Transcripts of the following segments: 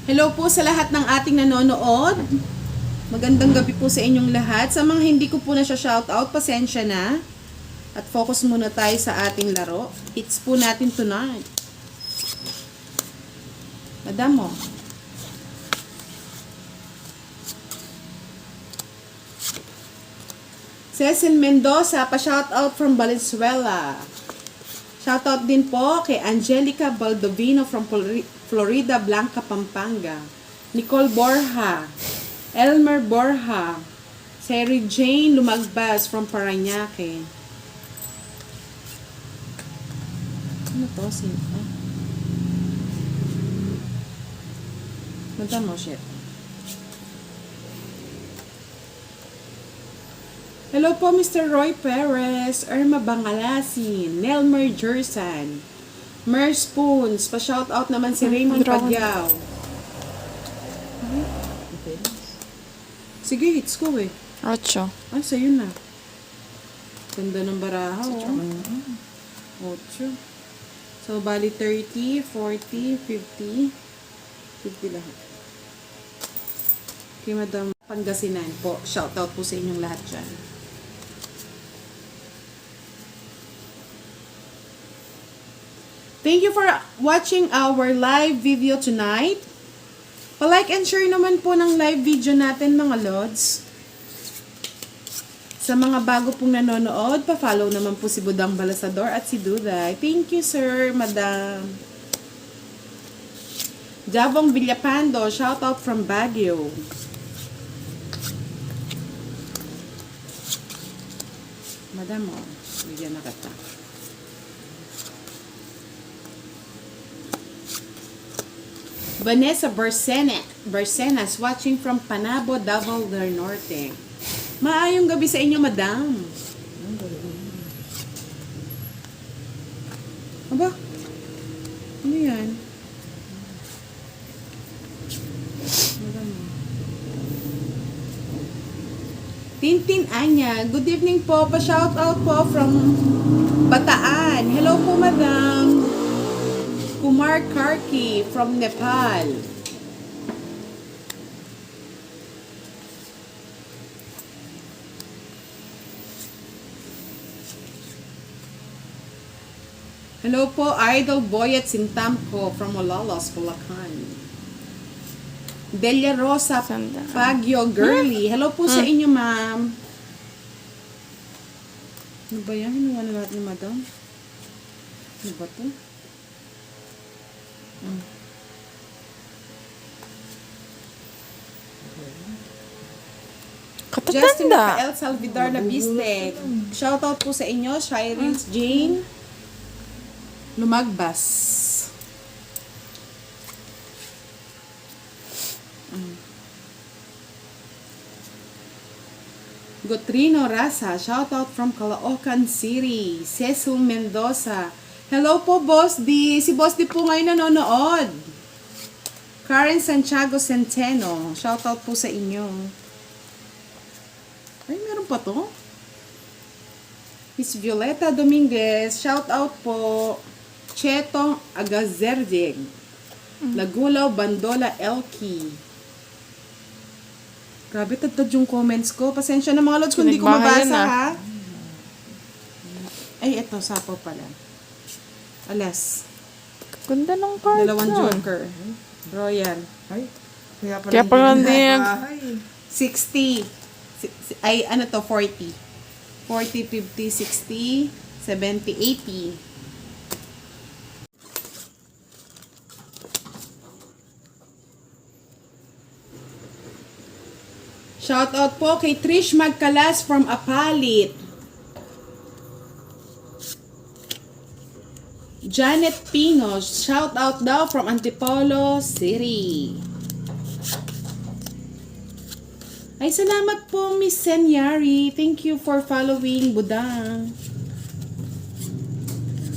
Hello po sa lahat ng ating nanonood. Magandang gabi po sa inyong lahat. Sa mga hindi ko po na siya shoutout, pasensya na. At focus muna tayo sa ating laro. Hits po natin tonight. Madam mo. Cecil Mendoza, pa-shoutout from Valenzuela. Shoutout din po kay Angelica Baldovino from Florida Blanca, Pampanga. Nicole Borja, Elmer Borja, Sari Jane Lumagbas from Parañaque. Ano to? Sino? Madam mo, shit. Hello po, Mr. Roy Perez, Irma Bangalasin, Nelmer Jersan, Mer Spoons, pa-shoutout naman si Raymond Pagyaw. Sige, hits ko eh. 8. Ay, sa'yo na. Ganda ng baraha, oh. 8. So, bali 30, 40, 50. 50 lahat. Okay, Madam Pangasinan po. Shoutout po sa inyong lahat dyan. Thank you for watching our live video tonight. Pa-like and share naman po ng live video natin, mga Lods. Sa mga bago pong nanonood, pa-follow naman po si Budang Balasador at si Duday. Thank you, sir, madam. Javong Villapando, shoutout from Baguio. Madam, oh, bigyan na kita. Vanessa Bersenas, watching from Panabo, Davao del Norte. Maayong gabi sa inyo, madam. Aba? Ano yan? Madam. Tintin Anya, good evening po. Pa-shoutout po from Bataan. Hello po, madam. Kumar Karki from Nepal. Hello po, Idol Boyet Sintamco from Malolos, Bulacan. Delia Rosa Pagyo Girly. Hello po sa inyo, ma'am. Ano ba yan? Hinuha na natin, madam? Ano ba to? Justin Katatanda. El Salvador na Bistek. Shoutout po sa inyo, Shirins Jane Lumagbas. Gotrino Rasa, shoutout from Caloocan City. Cecil Mendoza. Hello po, Boss D. Si Boss D po ngayon nanonood. Karen Santiago Centeno. Shoutout po sa inyo. Ay, meron pa to? Miss Violeta Dominguez. Shoutout po. Chetong Agazerdig. Lagulaw Bandola Elki. Grabe, tagtad yung comments ko. Pasensya na mga Lods kung hindi ko mabasa, ha? Ay, eto, sapo pala. Alas. Ganda ng card. Dalawang joker. Royal. Ay, Kaya pala hindi yan. 60. Ay, ano to? 40. 40, 50, 60, 70, 80. Shoutout po kay Trish Magkalas from Apalit. Janet Pinos, shoutout daw from Antipolo City. Ay, salamat po, Miss Senyari. Thank you for following, Budang.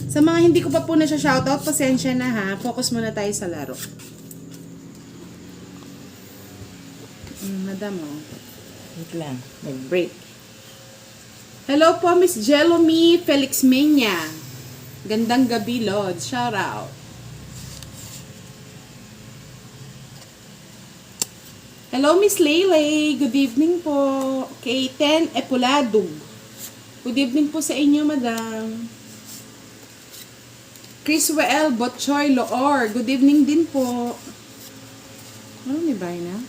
Sa mga hindi ko pa po na siya shoutout, pasensya na ha. Focus muna tayo sa laro. Madam, oh. wait lang, nag-break. Hello po, Miss Jelomy Felix Menya. Gandang gabi, Lord. Shout out. Hello, Miss Leylay. Good evening po. Kay Ten Epuladug. Good evening po sa inyo, madam. Chris Wael Botchoy Loor. Good evening din po. Ano ni bay na?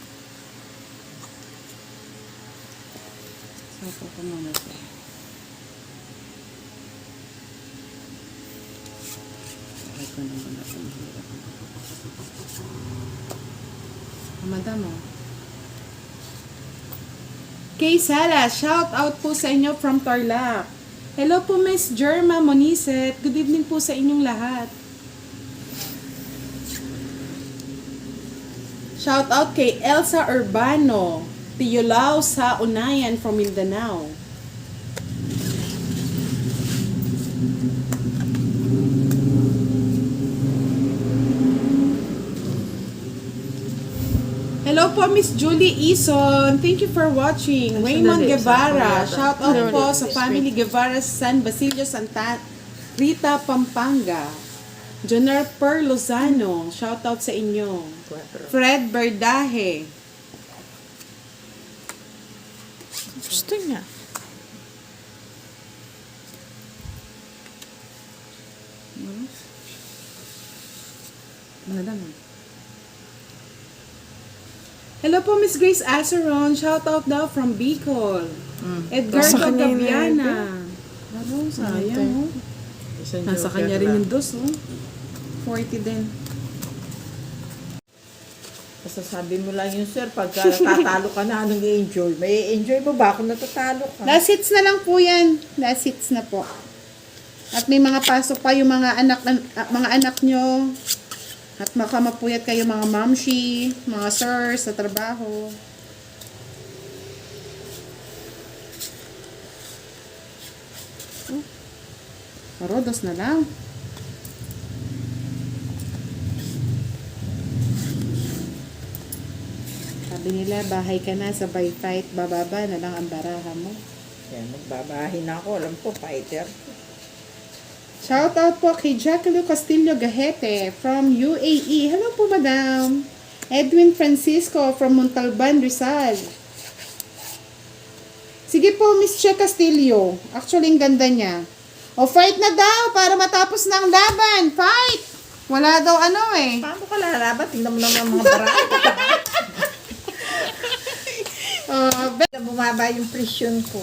Sapa ko muna ito. Okay ko naman ito. Madam, oh. Kay Sala, shout out po sa inyo from Tarlac. Hello po Miss Jerma Moniset. Good evening po sa inyong lahat. Shout out kay Elsa Urbano, Tiyulao sa Unayan from Mindanao. Hello po, Miss Julie Ison. Thank you for watching. Raymond Guevara. Shout out po sa family Guevara San Basilio Santa Rita, Pampanga. Joner Per Lozano. Shout out sa inyo. Fred Berdahe. Gusto niya. Madam. Hello po, Miss Grace Aceron. Shout out daw from Bicol. Edgardo Nasa kanya yun, Gabiana. Ano, sayang, oh. Nasa kanya rin yung dos, oh. 40 din. Basta sabi mo lang yun, sir, pagka natatalo ka na, anong i-enjoy? May enjoy mo ba kung natatalo ka? Last hits na lang po yan. Last hits na po. At may mga pasok pa yung mga anak nyo. At makamapuyat kayo mga mamshi, mga sirs sa trabaho. Rodos na lang. Sabi nila, bahay ka na, sabay fight, bababa na lang ang baraha mo. Yan, magbabahin ako. Alam ko, fighter. Shout out po kay Jacqueline Castillo Gahete from UAE. Hello po, madam. Edwin Francisco from Montalban, Rizal. Sige po, Miss Che Castillo. Actually, ang ganda niya. O, fight na daw para matapos na ang laban. Fight! Wala daw ano eh. Paano ka lalaban? Tingnan mo naman ang mga barahan. Bumaba yung presyon ko.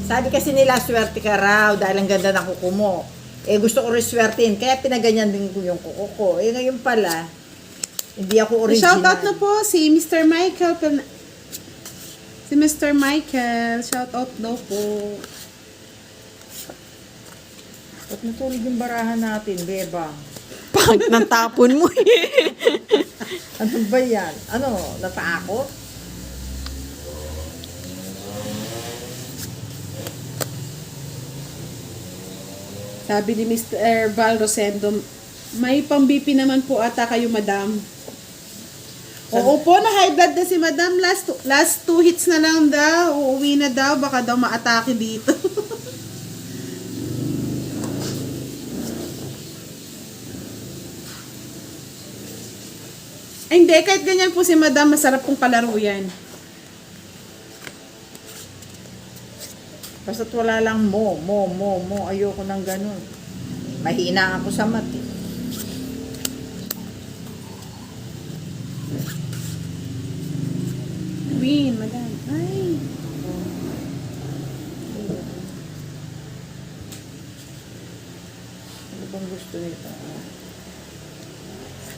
Sabi kasi nila, swerte ka raw dahil ang ganda ng kuko mo. Eh, gusto ko rin swertein, kaya pinaganyan din ko yung kuko ko. Eh, ngayon pala, hindi ako original. Shout out na po si Mr. Michael. Si Mr. Michael. Shout out daw po. Ba't natulog yung barahan natin, beba? Pag natapon mo eh. Ano ba yan? Ano, natakot? Sabi ni Mr. Val Rosendo, may pambipi naman po ata kayo, madam. Oo po, na high blood na si madam. Last two hits na lang daw. Uuwi na daw. Baka daw ma-atake dito. Ay, hindi. Kahit ganyan po si madam, masarap pong palaro yan. Basta't wala lang mo. Ayoko ng ganun. Mahina ako sa mati. Queen, madam. Ay. Ano bang gusto nito?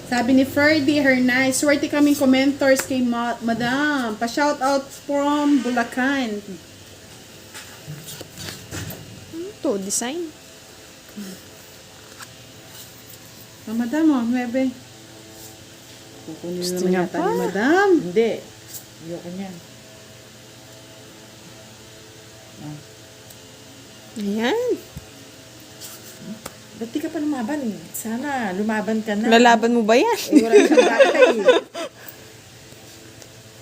Sabi ni Ferdy Hernay, swerte kaming commentors kay madam. Pa-shout out from Bulacan. To design. Madam, oh, 9. Kukunin Gusto naman niya yata pa. ni madam. Hindi. Ayoko niyan. Ayan. Ba't di ka pa lumaban eh? Sana lumaban ka na. Lalaban mo ba yan? Eh, wala isang bagay eh.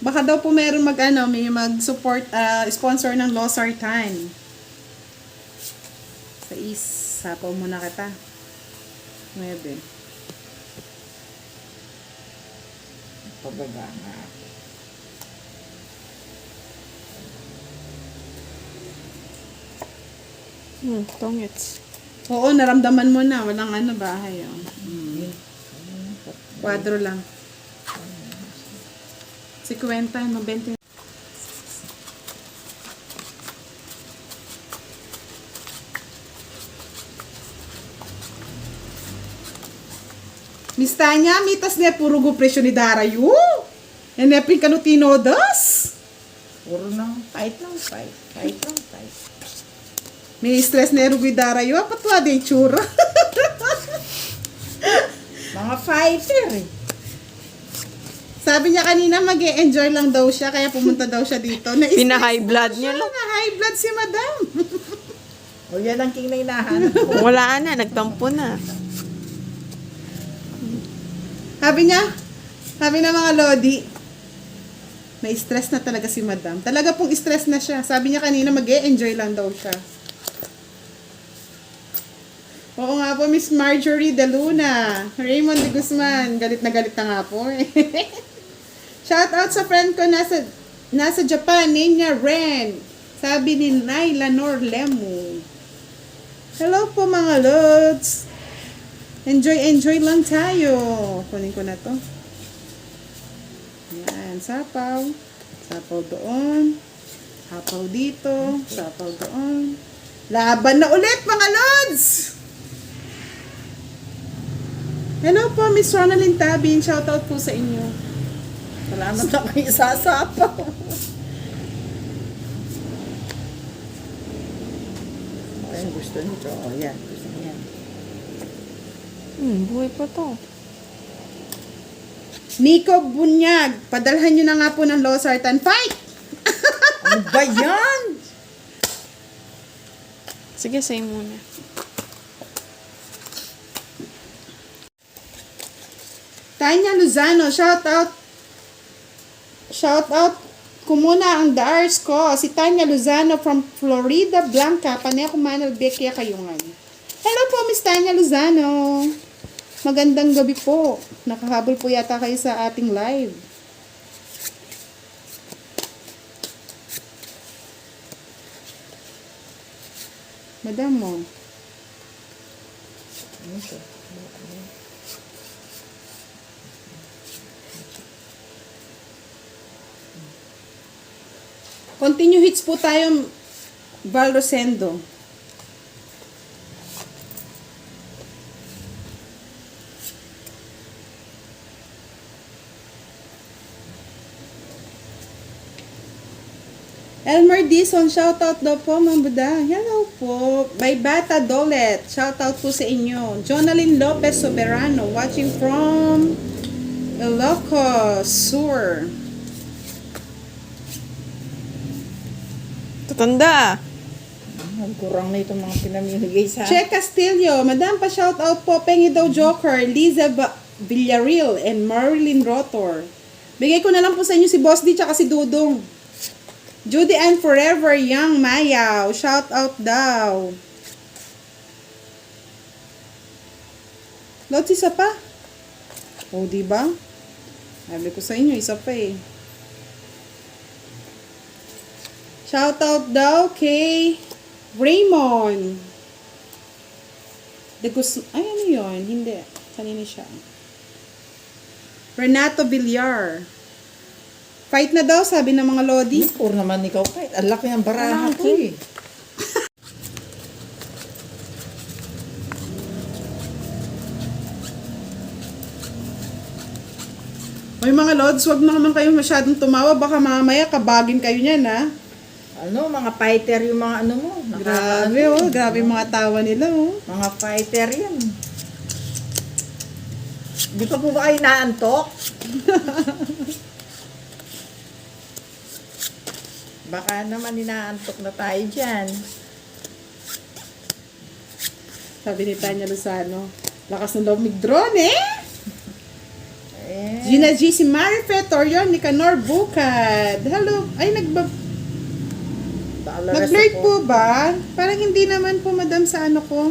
Baka daw po meron may mag-support, sponsor ng Losartan. Sa sapaw muna kita. 9. Pababa nga. Tongits. Oo, naramdaman mo na. Walang ano, bahay. Oh. Kwadro lang. 50, no, 20. Miss Tanya, mitas na puro go presyo ni Darayu. Enepin ka no tinodas. Puro nang fight lang, fight. Fight lang, fight. May stress na erugoy Darayu. Patwa de tsura. Mga fighter eh. Sabi niya kanina mag-e-enjoy lang daw siya kaya pumunta daw siya dito. Pina-high blood niya lang. Na high blood si madam. O yan ang king na hinahanap ko. Wala na, nagtampo na. Sabi niya, sabi ng mga lodi, may stress na talaga si madam. Talaga pong stress na siya. Sabi niya kanina mag-e-enjoy lang daw siya. Oo nga po, Miss Marjorie De Luna. Raymond De Guzman. Galit na nga po eh. Shout out sa friend ko nasa Japan, name niya Ren. Sabi ni Naila Norlemo. Hello po mga lods. Enjoy lang tayo. Kunin ko na to. Yan, sapaw. Sapaw doon. Sapaw dito. Sapaw doon. Laban na ulit mga lods! Hello po, Miss Ronaldin Tabin. Shoutout po sa inyo. Salamat na kayo sasapaw. Ayun, gusto nito. O yan, gusto niya. Buhay pa to. Nico Bunyag. Padalhan nyo na nga po ng Losartan. Fight! Ano ba yan? Sige, say muna. Tanya Luzano, shout out ko muna ang Dars ko. Si Tanya Luzano from Florida Blanca. Panay ako Manal Bekia Kayungan. Hello po, Miss Tanya Luzano. Magandang gabi po. Nakahabol po yata kayo sa ating live. Madam mo. Continue hits po tayo, Val Rosendo. Elmer Dison, shoutout daw po, Ma'am Buda. Hello po. By Bata Dolet, shoutout po sa inyo. Jonalyn Lopez Soberano, watching from Ilocos Sur. Tatanda. Nagkurang na itong mga pinamimigay sa... Che Castillo, Madam pa shoutout po, Pengi daw Joker, Liza Villarreal, and Marilyn Rotor. Bigay ko na lang po sa inyo si Boss D tsaka si Dudong. Judy and Forever Young Mayaw, shout out daw. Lots, isa pa. O, diba? Sabi ko sa inyo, isa pa eh. Shout out daw kay Raymond. Ay, ano yun? Hindi. Kanina siya. Renato Villar. Fight na daw, sabi ng mga lodi. Or naman ikaw kahit. Ang laki ng baraha ko eh. Oy mga lods, wag na naman kayo masyadong tumawa. Baka mamaya kabagin kayo niyan, ha? Ano, mga fighter yung mga ano mo. Grabe, oh. Grabe yung mga tawa nila, oh. Mga fighter yan. Di pa po ba kayo naantok? Baka naman inaantok na tayo dyan. Sabi ni Tanya Lozano, lakas ng loob drone, eh? Eh, Gina G, si Marife Torion, ni Canor Bukad. Hello. Ay, nag-lurk po ba? Parang hindi naman po, madam, sa ano ko.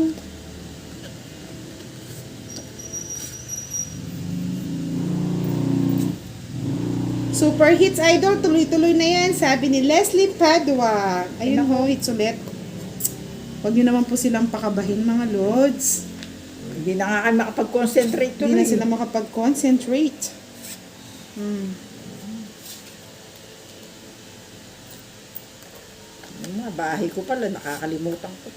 Super hits idol, tuloy-tuloy na yan, sabi ni Leslie Padua. Ayun ho, hits ulit. Huwag nyo naman po silang pakabahin mga lods. Hindi na nga kami makapag-concentrate Hindi na tuloy. sila makapag-concentrate. Yung mga bahay ko pala, nakakalimutan ko.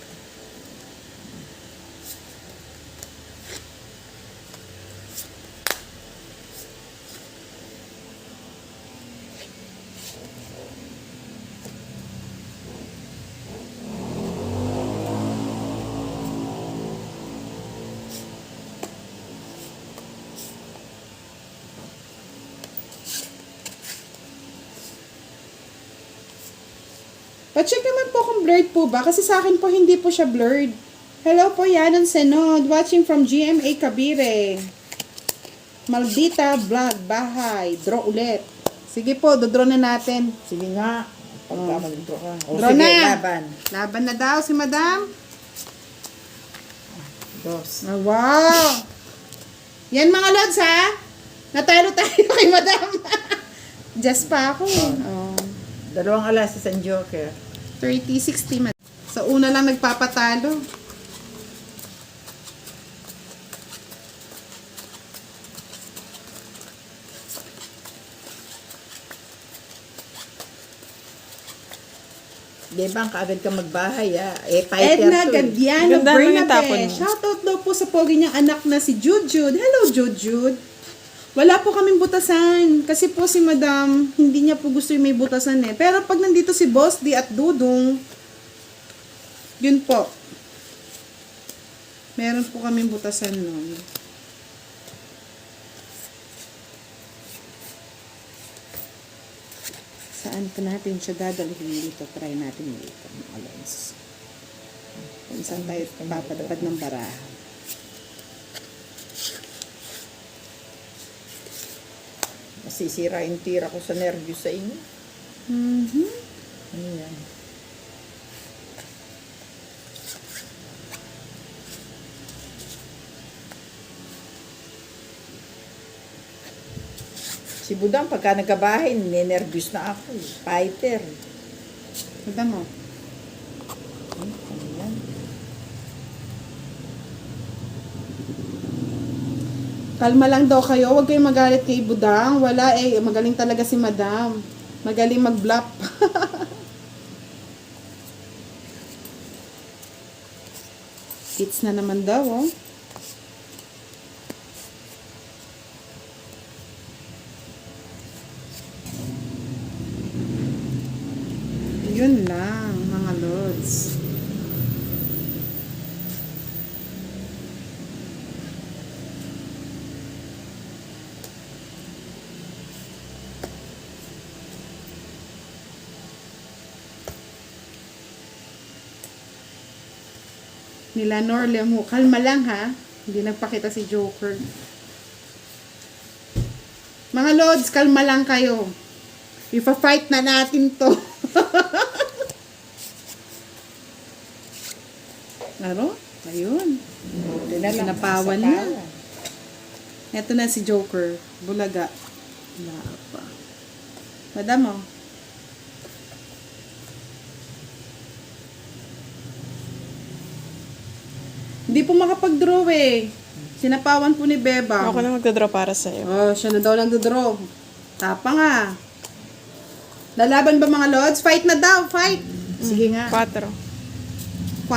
Pa-check naman po kung blurred po ba, kasi sa akin po hindi po siya blurred. Hello po, Yanon Senod, watching from GMA Cavite. Maldita vlog, bahay, draw ulit. Sige po, dodraw na natin. Sige nga, pagka mag-draw ka. O Draw sige, na. laban. Laban na daw si Madam. Dos. Ah, wow! Yan mga lods ha. Natalo tayo kay Madam. Just pa ako. Oh. 2 alas sa Joker. 30-60 Madam. Sa una lang nagpapatalo. Di ba, kaagad ka magbahay, ah. Fighter Edna to, eh. Gadiano Ganda naman yung tapon Bernabe. mo. Shoutout daw po sa pogi niyang anak na si Jujud. Hello, Jujud. Wala po kaming butasan. Kasi po si Madam, hindi niya po gusto yung may butasan eh. Pero pag nandito si Boss D at Dudong, yun po. Meron po kaming butasan nun. Saan pa natin siya dadalhin dito? Try natin dito, mga lods. Kung saan tayo papadapad ng baraha. Masisira yung tira ko sa nervous sa inyo. Mhm. Ano yan? Si Budang, pagka nagkabahay, ninervous na ako. Fighter. Madam mo. Ano yan? Kalma lang daw kayo. Huwag kayong magalit kay Budang. Wala eh. Magaling talaga si Madam. Magaling mag-bluff. Hits na naman daw, oh. Yun lang, mga lods. Nila Norle mo. Kalma lang ha. Hindi nagpakita si Joker. Mga lods, kalma lang kayo. Ipa-fight na natin to. Ano? Ayun. Buti na lang. Sinapawan Sa na. tawa. Eto na si Joker. Bulaga. Wala pa. Madam, oh. Hindi po makapag-draw eh. Sinapawan po ni Beba. Ako na magdodraw para sa'yo. Oh, siya na daw lang dodraw. Tapa nga. Lalaban ba mga lods? Fight na daw, fight! Sige nga. 4. 4.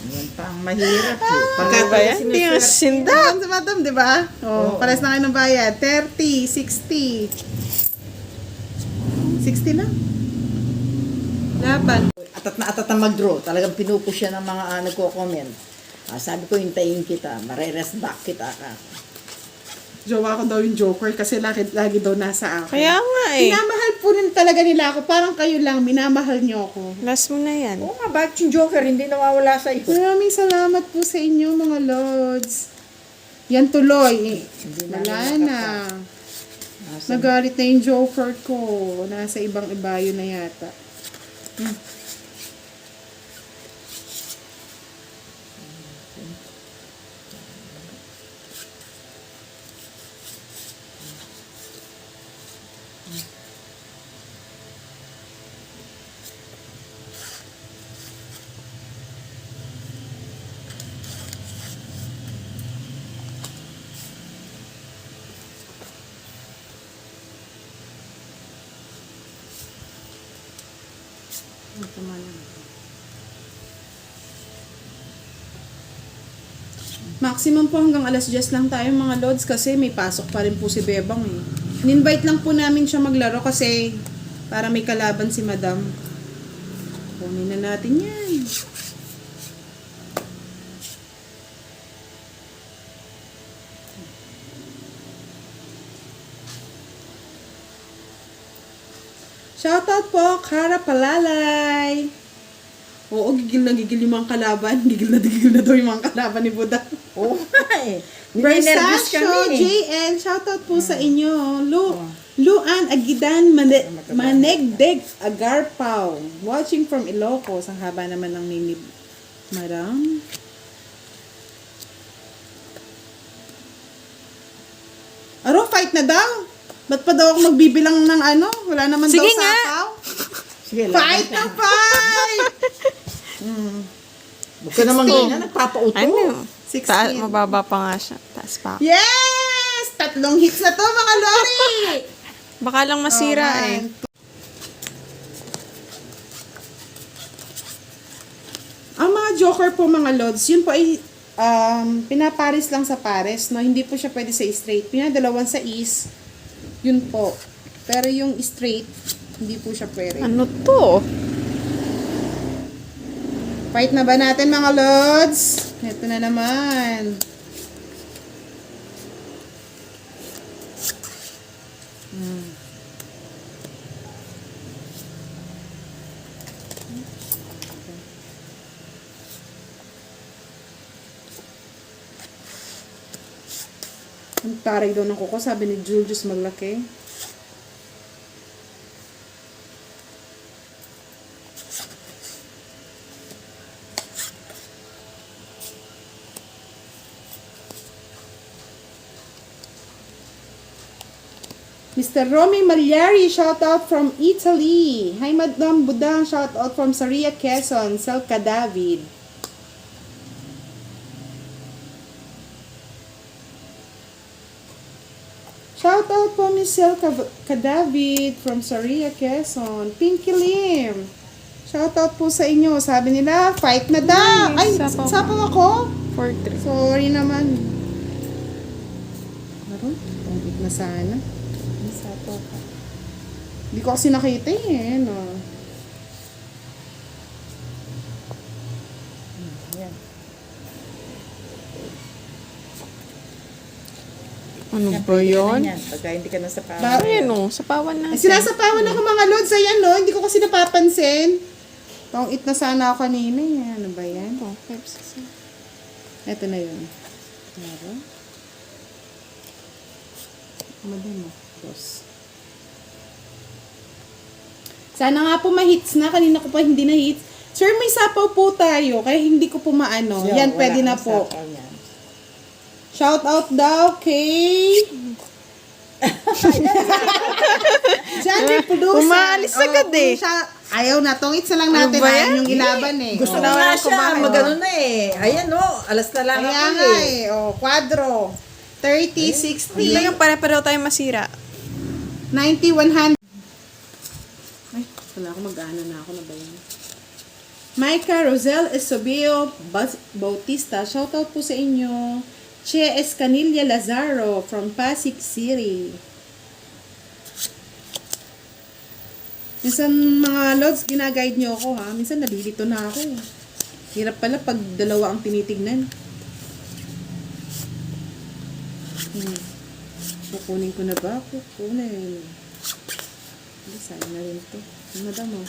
Yan pa ang mahirap. Eh. Pagka Ano ba yan? tayo Hindi nga sinuswerte- sinda. Dapat sa madam, di ba? Oh, Oo. pares na kayo ng bayad. 30, 60. 60 lang. Laban. atat na mag-draw. Talagang pinupush siya ng mga nagko-comment. Sabi ko, hintayin kita. Mareres back kita ka. Jowa ko daw yung Joker kasi lagi daw nasa akin. Kaya nga eh. Minamahal po rin talaga nila ako. Parang kayo lang, minamahal niyo ako. Last mo na yan. Oo nga, bakit yung Joker hindi nawawala sa iyo? Maraming salamat po sa inyo mga lords. Yan tuloy. Wala na. Nagalit na yung Joker ko. Nasa ibang ibayo na yata. Ito man. Maximum po hanggang alas 10 lang tayo mga lods kasi may pasok pa rin po si Bebang eh. In-invite lang po namin siya maglaro kasi para may kalaban si Madam. Kunin na natin yan. Shoutout po, Kara Palalay. Oo, gigil na gigil yung mga kalaban. Gigil na daw yung mga kalaban ni Buda. Oo nga eh. Ninervous Versasio, kami. JN, shoutout po sa inyo. Luan Agidan Manegdeg Agarpaw. Watching from Ilocos. Ang haba naman ng name ni Madam. Aro, fight na daw. Ba't pa daw ako magbibilang ng ano? Wala naman Sige daw nga. sapaw. Sige, Fight na fight! Huwag ka naman ganyan, nagpapauto. Ano? 16. Mababa pa nga siya. Taas pa. Yes! 3 hits na to mga lori! Baka lang masira eh. Ang mga joker po mga lods, yun po ay pinapares lang sa pares, no? Hindi po siya pwede sa straight. Pinadalawan sa is, yun po. Pero yung straight, hindi po siya pwede. Ano to? Fight na ba natin mga lods? Ito na naman. Ang taray daw ng kuko, sabi ni Julius Maglaki. Mr. Romy Magliari, shout out from Italy. Hi Madam Budang, shout out from Saria, Quezon, Selka David. Shout out po Miss Selka David from Saria, Quezon. Pinky Lim. Shout out po sa inyo. Sabi nila, fight na daw. Ay, sapaw. sapaw ako. 4-3. Sorry naman. Meron? Pangit na sana. Hindi ko kasi nakita eh. No? Yan. Ano ba yun? Yan, pagka hindi ka nasa power. Ayun o, sapawan Eh, natin. sinasapawan ako mga lods. Ayan no, hindi ko kasi napapansin. Pang-it na sana ako kanina. eh. Ano ba yan? Oh, 5, 6, 7. Ito na yun. Meron? Madam mo. Dos. Sana nga po ma-hits na. Kanina ko pa hindi na-hits. Sir, may sapaw po tayo. Kaya hindi ko po maano. Yan, Wala pwede na kang po. sapaw yan. Shout out daw kay... Johnny Pudusan. Umaalis agad eh. Ayaw na. Tong hits na lang Ano natin. ba Ayaw yan? yung ilaban eh. Gusto Oh. ko nga Wala ko siya, ba? magano na eh. Ayan o, alas na lang Kaya ako nga eh. eh. Oh, quadro. 30, 60, Talagang pare-pareho tayo masira. 90, 100. Ay, wala ako mag-ano na ako na ba yun? Micah Rosel Esobio Bautista, shoutout po sa inyo. Che Escanilla Lazaro from Pasig City. Minsan mga lods, ginaguide nyo ako ha. Minsan nalilito na ako eh. Hirap pala pag dalawa ang tinitignan. Kukunin ko na ba? Kukunin. Hindi, sayang na rin ito. Madam oh.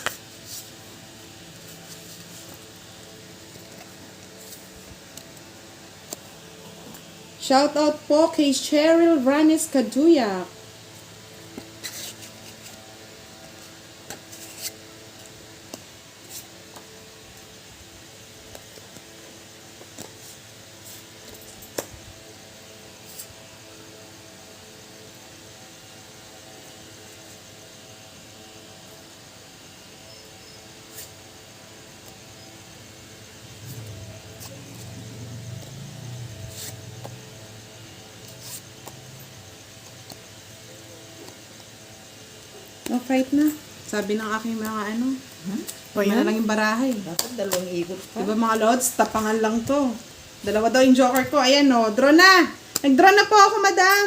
Shout out po kay Cheryl Ranes Kaduyak. No, fight na. Sabi ng aking mga ano. Tama na lang yung barahay. Bakit dalawang ikot pa? Diba mga lods, tapangan lang to. Dalawa daw yung joker ko. Ayan o, draw na. Nag-draw na po ako, madam.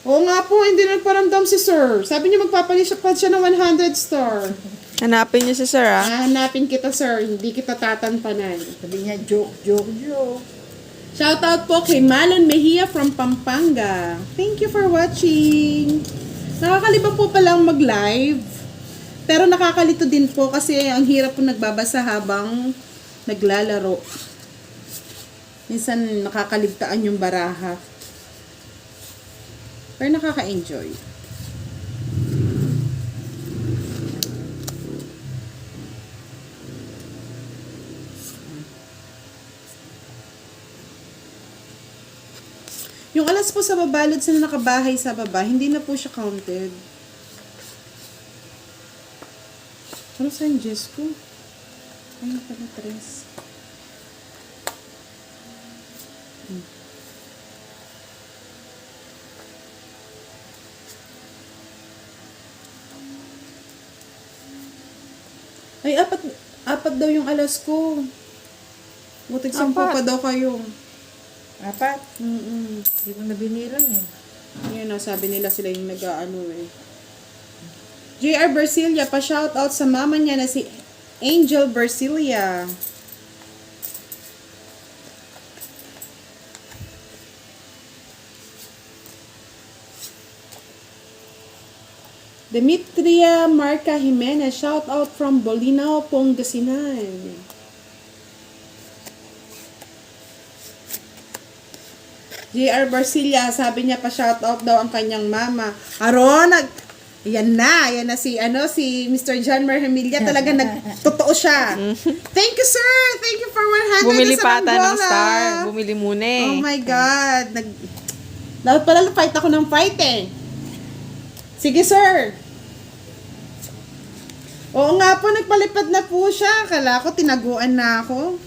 Oo nga po, hindi nagparamdam si sir. Sabi niya magpapalit siya ng 100 star. Hanapin niyo si sir, ah. Hahanapin kita, sir. Hindi kita tatantanan. Sabi niya, joke, joke, joke. Shoutout po kay Malon Mejia from Pampanga. Thank you for watching. Nakakalibang po palang mag-live. Pero nakakalito din po kasi ang hirap po nagbabasa habang naglalaro. Minsan nakakaligtaan yung baraha. Pero nakaka-enjoy. Yung alas po sa babalod sa nakabahay sa baba, hindi na po siya counted. Ano sa yung Diyos ko? Ayun pala, 3. Ay, apat daw yung alas ko. Butig 10 pa daw kayo. 4? Mm-mm. Hindi ko na binilang eh. Yan o, sabi nila sila yung nag-ano eh. JR Bersilia, pa-shoutout sa mama niya na si Angel Bersilia. Demetria Marca Jimenez, shoutout from Bolinao, Pangasinan. JR Barcilia, sabi niya pa shoutout daw ang kanyang mama. Aron, yan na si Mr. John Merhemilia, talaga nagtotoo siya. Thank you, sir. Thank you for 100 Bumili sa pa ata ng Angola. star. Bumili muna eh. Oh my God. Dapat pala fight ako ng fight eh. Sige, sir. Oo nga po, nagpalipad na po siya. Kala ko, tinaguan na ako.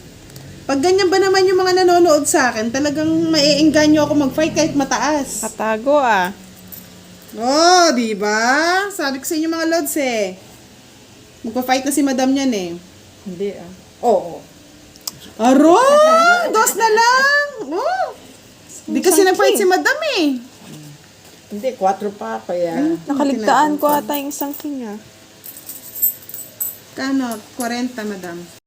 Pag ganyan ba naman yung mga nanonood sa akin, talagang maiengganyo ako mag-fight kahit mataas. Katago, ah. Oh, di ba? Sabi ko sa inyo mga lods eh. Magpa-fight na si madam niyan eh. Hindi ah. Oo. Aron! 2 na lang! Oh! Di kasi nag-fight si madam eh. Hindi, 4 pa kaya. Nakaligtaan ko ata yung isang king, ah. Kano? 40, madam.